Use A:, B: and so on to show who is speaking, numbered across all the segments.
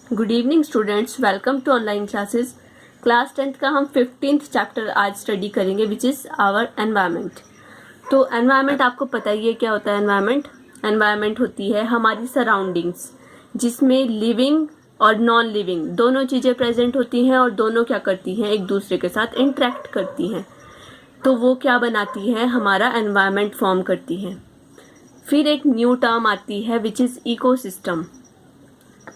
A: Good evening students, welcome to online classes. Class 10th का हम 15th chapter आज study करेंगे विच इज़ आवर एनवायरनमेंट। तो environment आपको पता ही है क्या होता है। एनवायरनमेंट होती है हमारी सराउंडिंग्स जिसमें लिविंग और नॉन लिविंग दोनों चीज़ें प्रेजेंट होती हैं और दोनों क्या करती हैं, एक दूसरे के साथ इंटरेक्ट करती हैं। तो वो क्या बनाती है, हमारा एनवायरनमेंट फॉर्म करती है। फिर एक न्यू टर्म आती है विच इज़ इकोसिस्टम।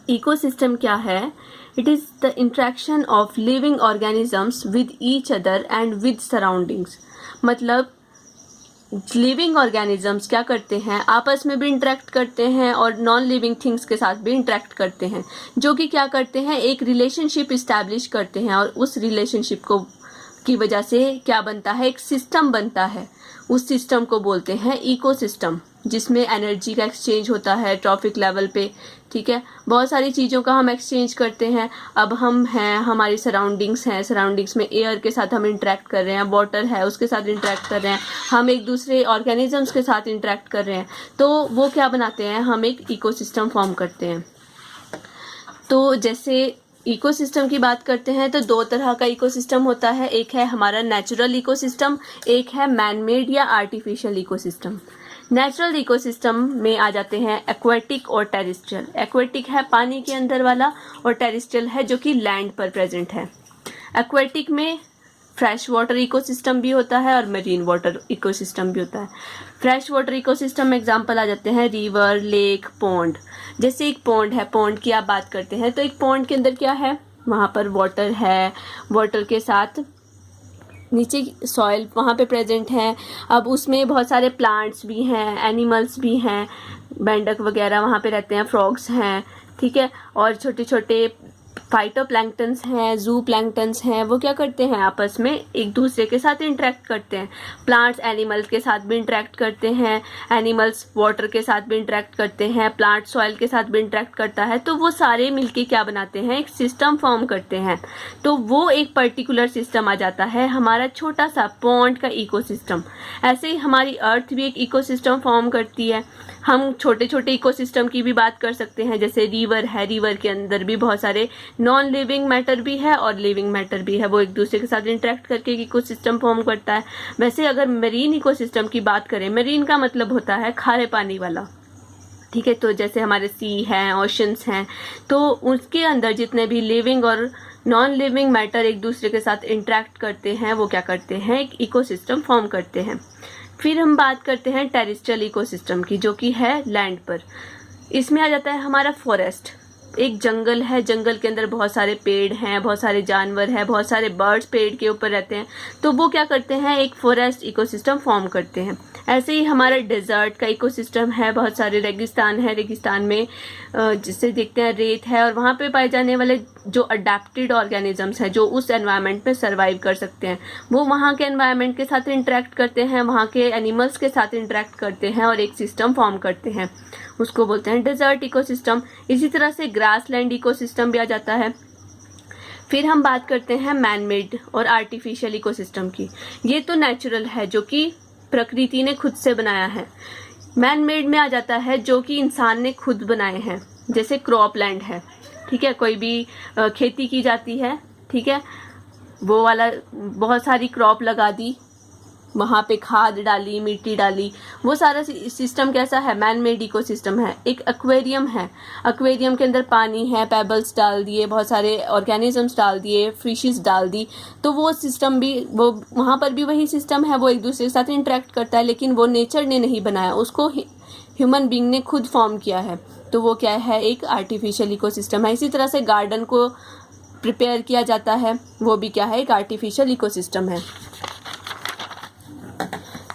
A: इकोसिस्टम क्या है? It is the interaction of living organisms with each other and with surroundings. मतलब लिविंग ऑर्गेनिजम्स क्या करते हैं, आपस में भी इंटरेक्ट करते हैं और नॉन लिविंग थिंग्स के साथ भी इंटरेक्ट करते हैं, जो कि क्या करते हैं, एक रिलेशनशिप इस्टेब्लिश करते हैं और उस रिलेशनशिप को की वजह से क्या बनता है, एक सिस्टम बनता है। उस सिस्टम को बोलते हैं इकोसिस्टम, जिसमें एनर्जी का एक्सचेंज होता है ट्रॉपिक लेवल पे। ठीक है, बहुत सारी चीज़ों का हम एक्सचेंज करते हैं। अब हम हैं, हमारी सराउंडिंग्स हैं, सराउंडिंग्स में एयर के साथ हम इंटरेक्ट कर रहे हैं, वाटर है उसके साथ इंटरेक्ट कर रहे हैं, हम एक दूसरे ऑर्गेनिजम्स के साथ इंटरेक्ट कर रहे हैं। तो वो क्या बनाते हैं, हम एक इकोसिस्टम फॉर्म करते हैं। तो जैसे इकोसिस्टम की बात करते हैं तो दो तरह का इकोसिस्टम होता है, एक है हमारा नेचुरल इकोसिस्टम, एक है मैनमेड या आर्टिफिशियल इकोसिस्टम। नेचुरल इकोसिस्टम में आ जाते हैं एक्वेटिक और टेरेस्ट्रियल। एक्वेटिक है पानी के अंदर वाला और टेरेस्ट्रियल है जो कि लैंड पर प्रेजेंट है। एक्वेटिक में फ्रेश वाटर इकोसिस्टम भी होता है और मरीन वाटर इकोसिस्टम भी होता है। फ्रेश वाटर इकोसिस्टम में एग्जांपल आ जाते हैं रिवर, लेक, पॉन्ड। जैसे एक पॉन्ड है, पॉन्ड की आप बात करते हैं तो एक पॉन्ड के अंदर क्या है, वहाँ पर वाटर है, वाटर के साथ नीचे सॉइल वहाँ पे प्रेजेंट है। अब उसमें बहुत सारे प्लांट्स भी हैं, एनिमल्स भी हैं, मेंढक वगैरह वहाँ पे रहते हैं, फ्रॉग्स हैं, ठीक है, और छोटे छोटे फाइटोप्लैंक्टन्स हैं, जू प्लैंक्टन्स हैं। वो क्या करते हैं, आपस में एक दूसरे के साथ इंटरेक्ट करते हैं। प्लांट्स एनिमल्स के साथ भी इंटरेक्ट करते हैं, एनिमल्स वाटर के साथ भी इंटरेक्ट करते हैं, प्लांट सॉइल के साथ भी इंटरेक्ट करता है। तो वो सारे मिलके क्या बनाते हैं, एक सिस्टम फॉर्म करते हैं। तो वो एक पर्टिकुलर सिस्टम आ जाता है हमारा छोटा सा पॉन्ड का इकोसिस्टम। ऐसे ही हमारी अर्थ भी एक इकोसिस्टम फॉर्म करती है। हम छोटे छोटे इकोसिस्टम की भी बात कर सकते हैं, जैसे रिवर है, रिवर के अंदर भी बहुत सारे नॉन लिविंग मैटर भी है और लिविंग मैटर भी है, वो एक दूसरे के साथ इंटरेक्ट करके इकोसिस्टम फॉर्म करता है। वैसे अगर मरीन इकोसिस्टम की बात करें, मरीन का मतलब होता है खारे पानी वाला, ठीक है। तो जैसे हमारे सी हैं, ओशंस हैं, तो उसके अंदर जितने भी लिविंग और नॉन लिविंग मैटर एक दूसरे के साथ इंटरेक्ट करते हैं, वो क्या करते हैं, एक इकोसिस्टम फॉर्म करते हैं। फिर हम बात करते हैं टेरेस्ट्रियल इकोसिस्टम की, जो कि है लैंड पर। इसमें आ जाता है हमारा फॉरेस्ट। एक जंगल है, जंगल के अंदर बहुत सारे पेड़ हैं, बहुत सारे जानवर हैं, बहुत सारे बर्ड्स पेड़ के ऊपर रहते हैं। तो वो क्या करते हैं, एक फॉरेस्ट इकोसिस्टम फॉर्म करते हैं। ऐसे ही हमारा डेजर्ट का इकोसिस्टम है, बहुत सारे रेगिस्तान है, रेगिस्तान में जिसे देखते हैं रेत है, और वहाँ पे पाए जाने वाले जो अडेप्टेड ऑर्गेनिजम्स हैं, जो उस एनवायरनमेंट में सर्वाइव कर सकते हैं, वो वहाँ के एनवायरनमेंट के साथ इंटरेक्ट करते हैं, वहाँ के एनिमल्स के साथ इंटरेक्ट करते हैं और एक सिस्टम फॉर्म करते हैं, उसको बोलते हैं डेजर्ट इकोसिस्टम। इसी तरह से ग्रासलैंड इकोसिस्टम भी आ जाता है। फिर हम बात करते हैं मैनमेड और आर्टिफिशियल इकोसिस्टम की। ये तो नेचुरल है, जो कि प्रकृति ने खुद से बनाया है। मैनमेड में आ जाता है जो कि इंसान ने खुद बनाए हैं, जैसे क्रॉपलैंड है, ठीक है, कोई भी खेती की जाती है, ठीक है, वो वाला बहुत सारी क्रॉप लगा दी, वहाँ पे खाद डाली, मिट्टी डाली, वो सारा सिस्टम कैसा है, मैनमेड इकोसिस्टम है। एक एक्वेरियम है, एक्वेरियम के अंदर पानी है, पेबल्स डाल दिए, बहुत सारे ऑर्गेनिजम्स डाल दिए, फिशेस डाल दी, तो वो सिस्टम भी, वो वहाँ पर भी वही सिस्टम है, वो एक दूसरे के साथ इंटरेक्ट करता है, लेकिन वो नेचर ने नहीं बनाया, उसको ह्यूमन बीइंग ने खुद फॉर्म किया है। तो वो क्या है, एक आर्टिफिशियल इकोसिस्टम है। इसी तरह से गार्डन को प्रिपेयर किया जाता है, वो भी क्या है, एक आर्टिफिशियल इकोसिस्टम है।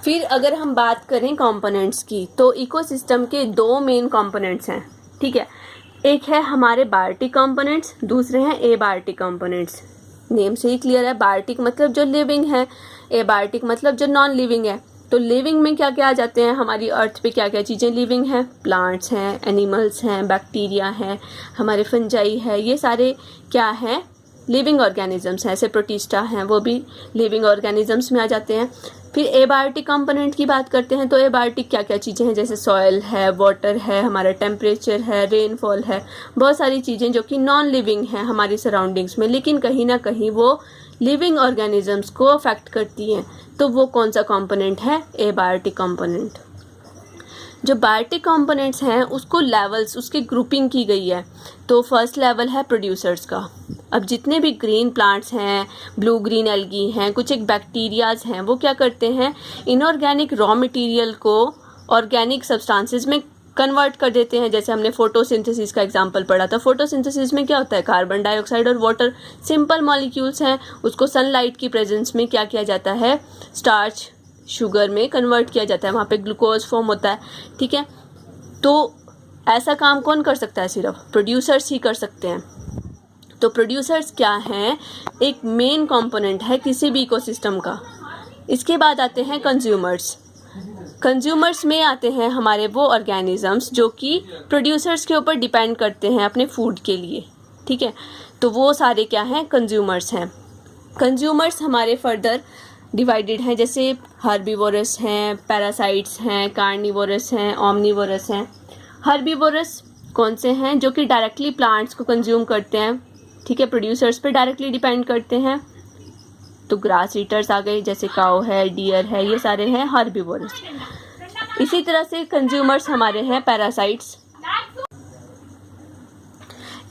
A: फिर अगर हम बात करें कंपोनेंट्स की, तो इकोसिस्टम के दो मेन कंपोनेंट्स हैं, ठीक है। एक है हमारे बायोटिक कंपोनेंट्स, दूसरे हैं एबायोटिक कंपोनेंट्स। नेम से ही क्लियर है, बायोटिक मतलब जो लिविंग है, एबायोटिक मतलब जो नॉन लिविंग है। तो लिविंग में क्या क्या आ जाते हैं, हमारी अर्थ पे क्या क्या चीज़ें लिविंग हैं, प्लांट्स हैं, एनिमल्स हैं, बैक्टीरिया हैं, हमारे फंजाई है, ये सारे क्या हैं, लिविंग ऑर्गेनिजम्स हैं, ऐसे प्रोटिस्टा हैं, वो भी लिविंग ऑर्गेनिजम्स में आ जाते हैं। फिर एबायोटिक कंपोनेंट की बात करते हैं तो एबायोटिक क्या क्या चीज़ें हैं, जैसे सॉयल है, वाटर है, हमारा टेम्परेचर है, रेनफॉल है, बहुत सारी चीज़ें जो कि नॉन लिविंग हैं हमारी सराउंडिंग्स में, लेकिन कहीं ना कहीं वो लिविंग ऑर्गेनिजम्स को अफेक्ट करती हैं। तो वो कौन सा कंपोनेंट है, एबायोटिक कंपोनेंट। जो बायोटिक कंपोनेंट्स हैं उसको लेवल्स, उसकी ग्रुपिंग की गई है। तो फर्स्ट लेवल है प्रोड्यूसर्स का। अब जितने भी ग्रीन प्लांट्स हैं, ब्लू ग्रीन एल्गी हैं, कुछ एक बैक्टीरियाज हैं, वो क्या करते हैं, इनऑर्गेनिक रॉ मटेरियल को ऑर्गेनिक सब्सटेंसेस में कन्वर्ट कर देते हैं। जैसे हमने फोटोसिंथेसिस का एग्जांपल पढ़ा था। फोटोसिंथेसिस में क्या होता है, कार्बन डाइऑक्साइड और वाटर सिंपल मॉलिक्यूल्स हैं, उसको सनलाइट की प्रेजेंस में क्या किया जाता है, स्टार्च शुगर में कन्वर्ट किया जाता है, वहाँ पे ग्लूकोज फॉर्म होता है। ठीक है, तो ऐसा काम कौन कर सकता है, सिर्फ प्रोड्यूसर्स ही कर सकते हैं। तो प्रोड्यूसर्स क्या हैं, एक मेन कंपोनेंट है किसी भी इकोसिस्टम का। इसके बाद आते हैं कंज्यूमर्स। कंज्यूमर्स में आते हैं हमारे वो ऑर्गेनिजम्स जो कि प्रोड्यूसर्स के ऊपर डिपेंड करते हैं अपने फूड के लिए। ठीक है, तो वो सारे क्या हैं, कंज्यूमर्स हैं। कंज्यूमर्स हमारे फर्दर डिवाइडेड हैं, जैसे हर्बीवोरस हैं, पैरासाइट्स हैं, कार्निवोरस हैं, ओमनीवोरस हैं। हर्बीवोरस कौन से हैं, जो कि डायरेक्टली प्लांट्स को कंज्यूम करते हैं। ठीक है, प्रोड्यूसर्स पे डायरेक्टली डिपेंड करते हैं। तो ग्रास ईटर्स आ गए, जैसे काऊ है, डियर है, ये सारे हैं हर्बीवोरस। इसी तरह से कंज्यूमर्स हमारे हैं पैरासाइट्स।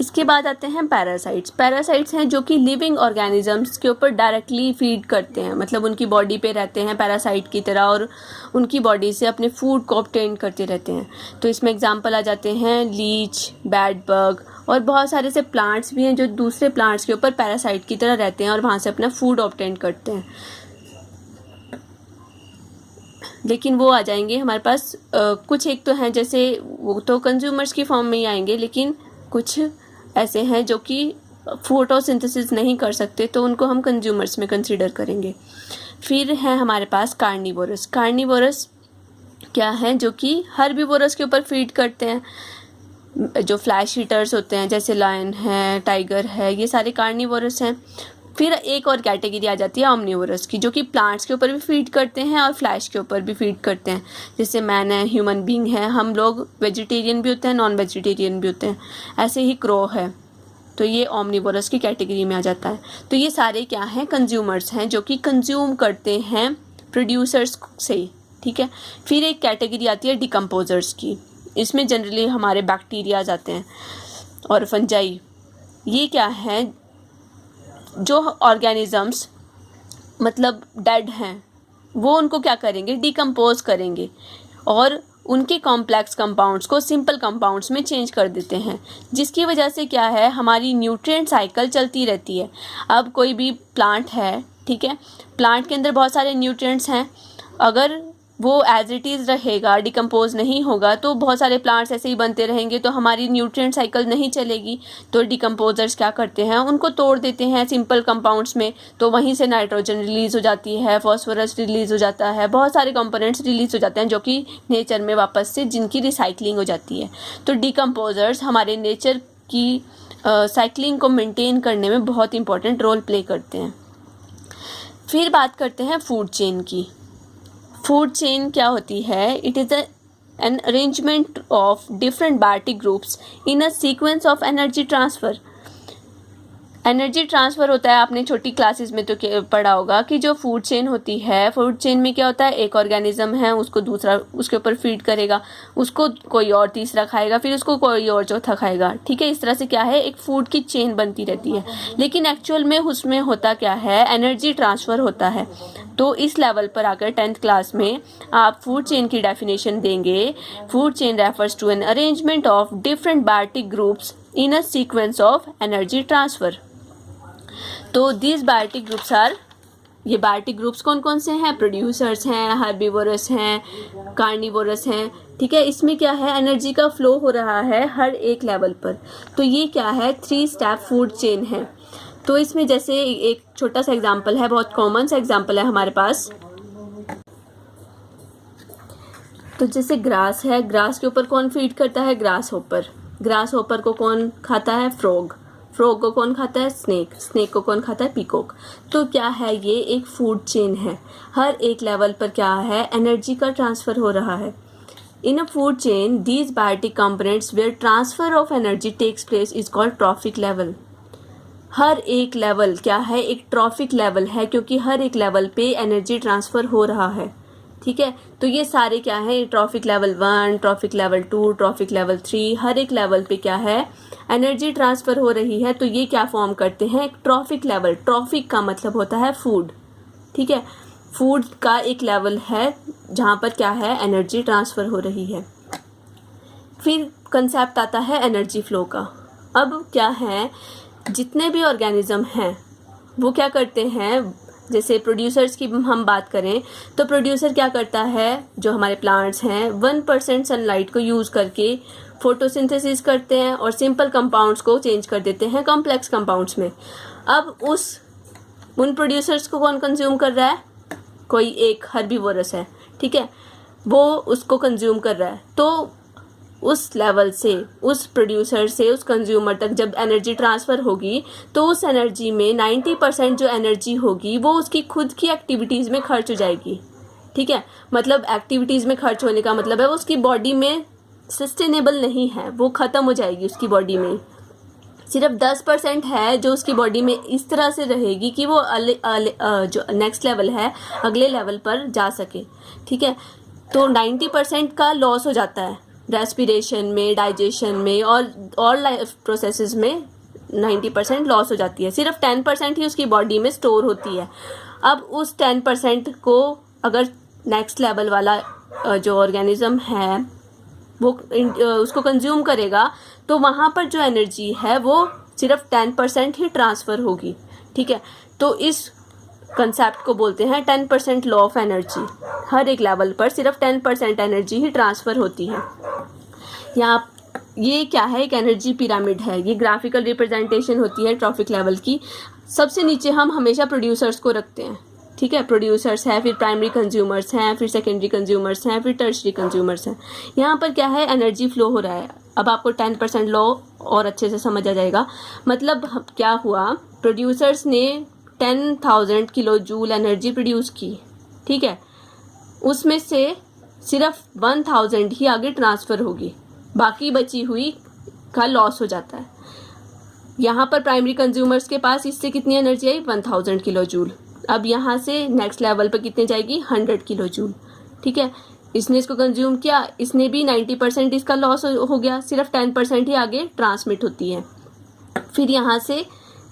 A: इसके बाद आते हैं पैरासाइट्स। पैरासाइट्स हैं जो कि लिविंग ऑर्गेनिजम्स के ऊपर डायरेक्टली फीड करते हैं, मतलब उनकी बॉडी पे रहते हैं पैरासाइट की तरह और उनकी बॉडी से अपने फूड को ऑब्टेन करते रहते हैं। तो इसमें एग्जांपल आ जाते हैं लीच, बैड बग और बहुत सारे से प्लांट्स भी हैं जो दूसरे प्लांट्स के ऊपर पैरासाइट की तरह रहते हैं और वहाँ से अपना फूड ऑब्टेन करते हैं। लेकिन वो आ जाएंगे हमारे पास कुछ एक तो हैं, जैसे वो तो कंज्यूमर्स की फॉर्म में ही आएंगे, लेकिन कुछ ऐसे हैं जो कि फोटोसिंथेसिस नहीं कर सकते, तो उनको हम कंज्यूमर्स में कंसीडर करेंगे। फिर है हमारे पास कार्निवोरस। कार्निवोरस क्या है, जो कि हर्बीवोरस के ऊपर फीड करते हैं। जो फ्लैश ईटर्स होते हैं, जैसे लायन है, टाइगर है, ये सारे कार्निवोरस हैं। फिर एक और कैटेगरी आ जाती है ओमनीवोरस की, जो कि प्लांट्स के ऊपर भी फीड करते हैं और फ्लैश के ऊपर भी फीड करते हैं। जैसे मैन है, ह्यूमन बीइंग है, हम लोग वेजिटेरियन भी होते हैं, नॉन वेजिटेरियन भी होते हैं। ऐसे ही क्रो है, तो ये ओमनीवोरस की कैटेगरी में आ जाता है। तो ये सारे क्या हैं, कंज्यूमर्स हैं जो कि कंज्यूम करते हैं प्रोड्यूसर्स से। ठीक है, फिर एक कैटेगरी आती है डिकम्पोजर्स की। इसमें जनरली हमारे बैक्टीरिया आते हैं और फंजाई। ये क्या है, जो ऑर्गेनिजम्स मतलब डेड हैं, वो उनको क्या करेंगे, डिकम्पोज करेंगे और उनके कॉम्प्लेक्स कंपाउंड्स को सिंपल कंपाउंड्स में चेंज कर देते हैं, जिसकी वजह से क्या है, हमारी न्यूट्रिएंट साइकिल चलती रहती है। अब कोई भी प्लांट है, ठीक है, प्लांट के अंदर बहुत सारे न्यूट्रिएंट्स हैं, अगर वो एज इट इज़ रहेगा, डिकम्पोज नहीं होगा, तो बहुत सारे प्लांट्स ऐसे ही बनते रहेंगे, तो हमारी न्यूट्रिएंट साइकिल नहीं चलेगी। तो डिकम्पोजर्स क्या करते हैं, उनको तोड़ देते हैं सिंपल कंपाउंड्स में, तो वहीं से नाइट्रोजन रिलीज़ हो जाती है, फॉस्फोरस रिलीज़ हो जाता है, बहुत सारे कंपोनेंट्स रिलीज़ हो जाते हैं जो कि नेचर में वापस से जिनकी रिसाइकलिंग हो जाती है। तो डिकम्पोजर्स हमारे नेचर की साइकिलिंग को मेंटेन करने में बहुत इंपॉर्टेंट रोल प्ले करते हैं। फिर बात करते हैं फूड चेन की। फूड चेन क्या होती है, it is an arrangement of different biotic groups in a sequence of energy transfer. Energy transfer होता है, आपने छोटी क्लासेस में तो पढ़ा होगा कि जो फूड चेन होती है, फूड चेन में क्या होता है, एक ऑर्गेनिज्म है, उसको दूसरा उसके ऊपर फीड करेगा, उसको कोई और तीसरा खाएगा, फिर उसको कोई और चौथा खाएगा। ठीक है, इस तरह से क्या है, एक फूड की चेन बनती रहती है। लेकिन एक्चुअल में उसमें होता क्या है, एनर्जी ट्रांसफ़र होता है। तो इस लेवल पर आकर 10th क्लास में आप फूड चेन की डेफिनेशन देंगे। Food chain refers to an arrangement of different biotic groups in a sequence of energy transfer. तो दीज बायोटिक ग्रुप्स आर, ये बायोटिक ग्रुप्स कौन कौन से हैं, प्रोड्यूसर्स हैं, हर्बीवोरस हैं, कार्निवोरस हैं। ठीक है, इसमें क्या है, एनर्जी का फ्लो हो रहा है हर एक लेवल पर। तो ये क्या है, 3 स्टेप फूड चेन है। तो इसमें जैसे एक छोटा सा एग्जांपल है, बहुत कॉमन सा एग्जांपल है हमारे पास। तो जैसे ग्रास है, ग्रास के ऊपर कौन फीड करता है, ग्रास होपर। ग्रास होपर को कौन खाता है, फ्रॉग। फ्रॉग को कौन खाता है? स्नेक। स्नेक को कौन खाता है? पीकॉक। तो क्या है, ये एक फूड चेन है। हर एक लेवल पर क्या है, एनर्जी का ट्रांसफर हो रहा है। In a food chain these biotic components where transfer of energy takes place is called trophic level. हर एक लेवल क्या है, एक ट्रॉफिक लेवल है, क्योंकि हर एक लेवल पे एनर्जी ट्रांसफर हो रहा है। ठीक है, तो ये सारे क्या है, trophic level 1, trophic level 2, trophic level 3, हर एक लेवल पे क्या है, एनर्जी ट्रांसफर हो रही है। तो ये क्या फॉर्म करते हैं, एक ट्रॉफिक लेवल। ट्रॉफिक का मतलब होता है फूड। ठीक है, फूड का एक लेवल है जहाँ पर क्या है, एनर्जी ट्रांसफर हो रही है। फिर कंसेप्ट आता है एनर्जी फ्लो का। अब क्या है, जितने भी ऑर्गेनिज्म हैं वो क्या करते हैं, जैसे प्रोड्यूसर्स की हम बात करें तो प्रोड्यूसर क्या करता है, जो हमारे प्लांट्स हैं 1% सनलाइट को यूज़ करके फोटोसिंथेसिस करते हैं और सिंपल कंपाउंड्स को चेंज कर देते हैं कॉम्प्लेक्स कंपाउंड्स में। अब उन प्रोड्यूसर्स को कौन कंज्यूम कर रहा है, कोई एक हर्बीवोरस है, ठीक है, वो उसको कंज्यूम कर रहा है। तो उस लेवल से, उस प्रोड्यूसर से उस कंज्यूमर तक जब एनर्जी ट्रांसफ़र होगी तो उस एनर्जी में 90% जो एनर्जी होगी वो उसकी खुद की एक्टिविटीज़ में खर्च हो जाएगी। ठीक है, मतलब एक्टिविटीज़ में खर्च होने का मतलब है वो उसकी बॉडी में सस्टेनेबल नहीं है, वो ख़त्म हो जाएगी उसकी बॉडी में। सिर्फ 10% है जो उसकी बॉडी में इस तरह से रहेगी कि वो जो नेक्स्ट लेवल है, अगले लेवल पर जा सके। ठीक है, तो 90% का लॉस हो जाता है रेस्पिरेशन में, डाइजेशन में और लाइफ प्रोसेसेस में 90% लॉस हो जाती है। सिर्फ 10% ही उसकी बॉडी में स्टोर होती है। अब उस 10% को अगर नेक्स्ट लेवल वाला जो ऑर्गेनिज्म है वो उसको कंज्यूम करेगा तो वहाँ पर जो एनर्जी है वो सिर्फ 10% ही ट्रांसफ़र होगी। ठीक है, तो इस कंसेप्ट को बोलते हैं 10% लॉ ऑफ एनर्जी। हर एक लेवल पर सिर्फ 10% एनर्जी ही ट्रांसफ़र होती है। यहाँ ये क्या है, एक एनर्जी पिरामिड है। ये ग्राफिकल रिप्रेजेंटेशन होती है ट्रॉफिक लेवल की। सबसे नीचे हम हमेशा प्रोड्यूसर्स को रखते हैं। ठीक है, प्रोड्यूसर्स हैं, फिर प्राइमरी कंज्यूमर्स हैं, फिर सेकेंडरी कंज्यूमर्स हैं, फिर टर्शरी कंज्यूमर्स हैं। यहाँ पर क्या है, एनर्जी फ्लो हो रहा है। अब आपको 10% लॉ और अच्छे से समझ आ जाएगा। मतलब क्या हुआ, प्रोड्यूसर्स ने 10,000 किलो जूल एनर्जी प्रोड्यूस की। ठीक है, उसमें से सिर्फ 1000 ही आगे ट्रांसफ़र होगी, बाकी बची हुई का लॉस हो जाता है। यहाँ पर प्राइमरी कंज्यूमर्स के पास इससे कितनी एनर्जी आई, 1000 किलो जूल। अब यहाँ से नेक्स्ट लेवल पर कितने जाएगी, 100 किलो जूल। ठीक है, इसने इसको कंज्यूम किया, इसने भी 90% इसका लॉस हो गया, सिर्फ 10% ही आगे ट्रांसमिट होती है। फिर यहाँ से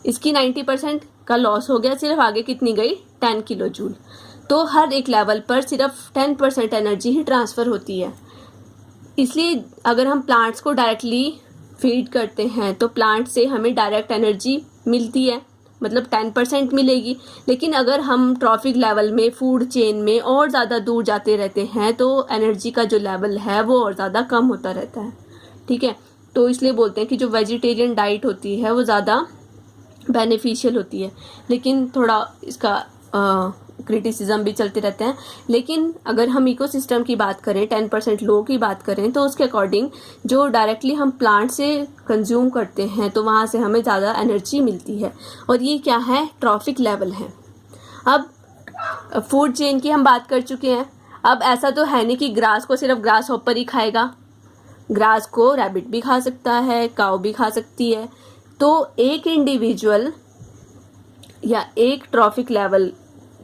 A: इसकी 90% का लॉस हो गया, सिर्फ आगे कितनी गई, 10 किलो जूल। तो हर एक लेवल पर सिर्फ 10% एनर्जी ही ट्रांसफ़र होती है। इसलिए अगर हम प्लांट्स को डायरेक्टली फीड करते हैं तो प्लांट से हमें डायरेक्ट एनर्जी मिलती है, मतलब 10% मिलेगी। लेकिन अगर हम ट्रॉफिक लेवल में, फूड चेन में और ज़्यादा दूर जाते रहते हैं तो एनर्जी का जो लेवल है वो और ज़्यादा कम होता रहता है। ठीक है, तो इसलिए बोलते हैं कि जो वेजिटेरियन डाइट होती है वो ज़्यादा बेनिफिशियल होती है। लेकिन थोड़ा इसका क्रिटिसिज्म भी चलते रहते हैं। लेकिन अगर हम इकोसिस्टम की बात करें, 10% लो की बात करें, तो उसके अकॉर्डिंग जो डायरेक्टली हम प्लांट से कंज्यूम करते हैं तो वहाँ से हमें ज़्यादा एनर्जी मिलती है। और ये क्या है, ट्रॉफिक लेवल है। अब फूड चेन की हम बात कर चुके हैं। अब ऐसा तो है नहीं कि ग्रास को सिर्फ ग्रास हॉपर ही खाएगा, ग्रास को रैबिट भी खा सकता है, काऊ भी खा सकती है। तो एक इंडिविजुअल या एक ट्रॉफिक लेवल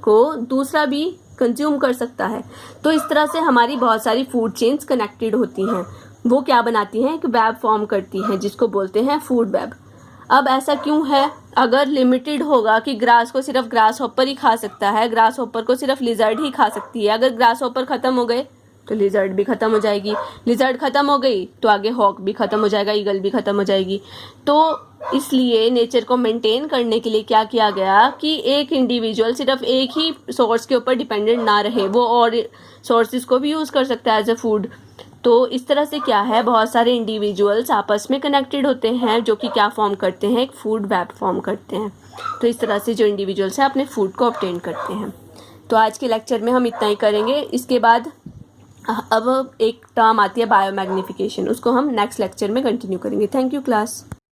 A: को दूसरा भी कंज्यूम कर सकता है। तो इस तरह से हमारी बहुत सारी फूड चेन्स कनेक्टेड होती हैं। वो क्या बनाती हैं, एक वेब फॉर्म करती हैं जिसको बोलते हैं फूड वेब। अब ऐसा क्यों है, अगर लिमिटेड होगा कि ग्रास को सिर्फ ग्रास हॉपर ही खा सकता है, ग्रास हॉपर को सिर्फ लिजर्ड ही खा सकती है, अगर ग्रास हॉपर ख़त्म हो गए तो लिजर्ड भी ख़त्म हो जाएगी, लिजर्ड ख़त्म हो गई तो आगे हॉक भी ख़त्म हो जाएगा, ईगल भी ख़त्म हो जाएगी। तो इसलिए नेचर को मेंटेन करने के लिए क्या किया गया कि एक इंडिविजुअल सिर्फ एक ही सोर्स के ऊपर डिपेंडेंट ना रहे, वो और सोर्सेज को भी यूज़ कर सकता है एज ए फूड। तो इस तरह से क्या है, बहुत सारे इंडिविजुअल्स आपस में कनेक्टेड होते हैं जो कि क्या फॉर्म करते हैं, एक फूड वेब फॉर्म करते हैं। तो इस तरह से जो इंडिविजुअल्स हैं अपने फूड को ऑब्टेन करते हैं। तो आज के लेक्चर में हम इतना ही करेंगे। इसके बाद अब एक टर्म आती है बायोमैग्निफिकेशन, उसको हम नेक्स्ट लेक्चर में कंटिन्यू करेंगे। Thank you class.